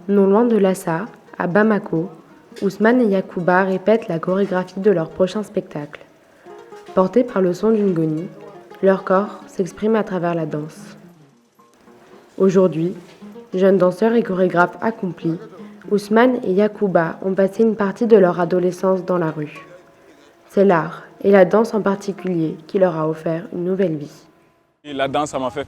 Non loin de Lhassa, à Bamako, Ousmane et Yacouba répètent la chorégraphie de leur prochain spectacle. Portés par le son d'une goni, leur corps s'exprime à travers la danse. Aujourd'hui, jeunes danseurs et chorégraphes accomplis, Ousmane et Yacouba ont passé une partie de leur adolescence dans la rue. C'est l'art, et la danse en particulier, qui leur a offert une nouvelle vie. La danse, ça m'a fait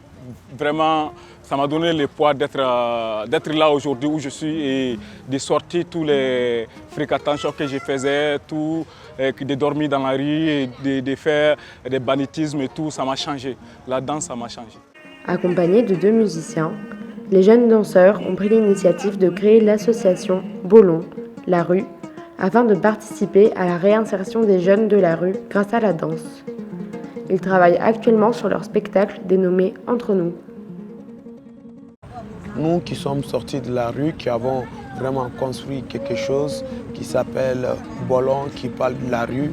vraiment, ça m'a donné le poids d'être là aujourd'hui où je suis et de sortir tous les fréquentations que je faisais, de dormir dans la rue, de faire des banditismes et tout, ça m'a changé. La danse, ça m'a changé. Accompagnés de 2 musiciens, les jeunes danseurs ont pris l'initiative de créer l'association Bolon, la rue, afin de participer à la réinsertion des jeunes de la rue grâce à la danse. Ils travaillent actuellement sur leur spectacle dénommé Entre nous. Nous qui sommes sortis de la rue, qui avons vraiment construit quelque chose qui s'appelle Bolon, qui parle de la rue,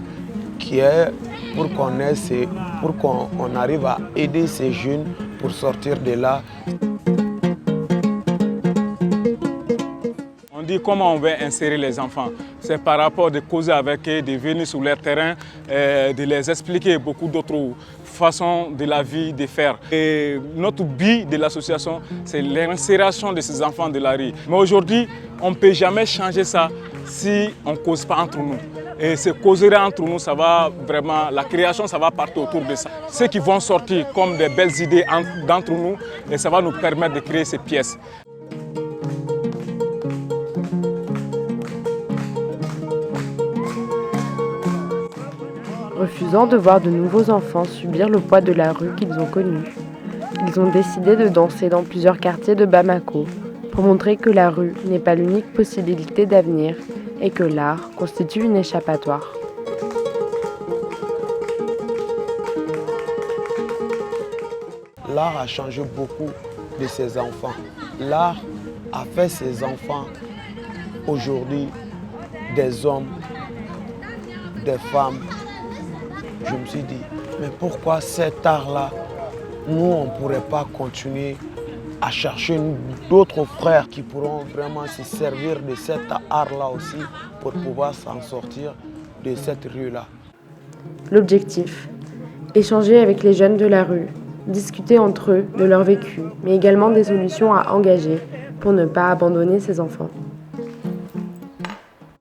qui est pour qu'on arrive à aider ces jeunes pour sortir de là. On dit comment on veut insérer les enfants. C'est par rapport de causer avec eux, de venir sur leur terrain, de les expliquer beaucoup d'autres façons de la vie de faire. Et notre but de l'association, c'est l'insération de ces enfants de la rue. Mais aujourd'hui, on ne peut jamais changer ça si on ne cause pas entre nous. Et ce causerie entre nous, ça va vraiment, la création, ça va partir autour de ça. Ceux qui vont sortir comme des belles idées d'entre nous, et ça va nous permettre de créer ces pièces. Refusant de voir de nouveaux enfants subir le poids de la rue qu'ils ont connue, ils ont décidé de danser dans plusieurs quartiers de Bamako pour montrer que la rue n'est pas l'unique possibilité d'avenir et que l'art constitue une échappatoire. L'art a changé beaucoup de ces enfants. L'art a fait ces enfants aujourd'hui des hommes, des femmes. Je me suis dit, mais pourquoi cet art-là, nous, on ne pourrait pas continuer à chercher d'autres frères qui pourront vraiment se servir de cet art-là aussi pour pouvoir s'en sortir de cette rue-là. L'objectif, échanger avec les jeunes de la rue, discuter entre eux de leur vécu, mais également des solutions à engager pour ne pas abandonner ces enfants.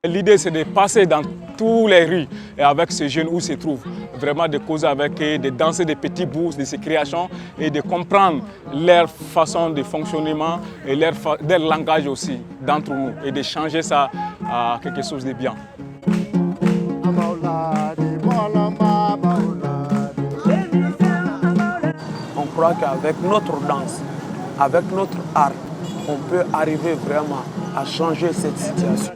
L'idée, c'est de passer dans toutes les rues et avec ces jeunes où ils se trouvent, vraiment de causer avec eux, de danser des petits bouts de ces créations et de comprendre leur façon de fonctionnement et leur langage aussi d'entre nous et de changer ça à quelque chose de bien. On croit qu'avec notre danse, avec notre art, on peut arriver vraiment à changer cette situation.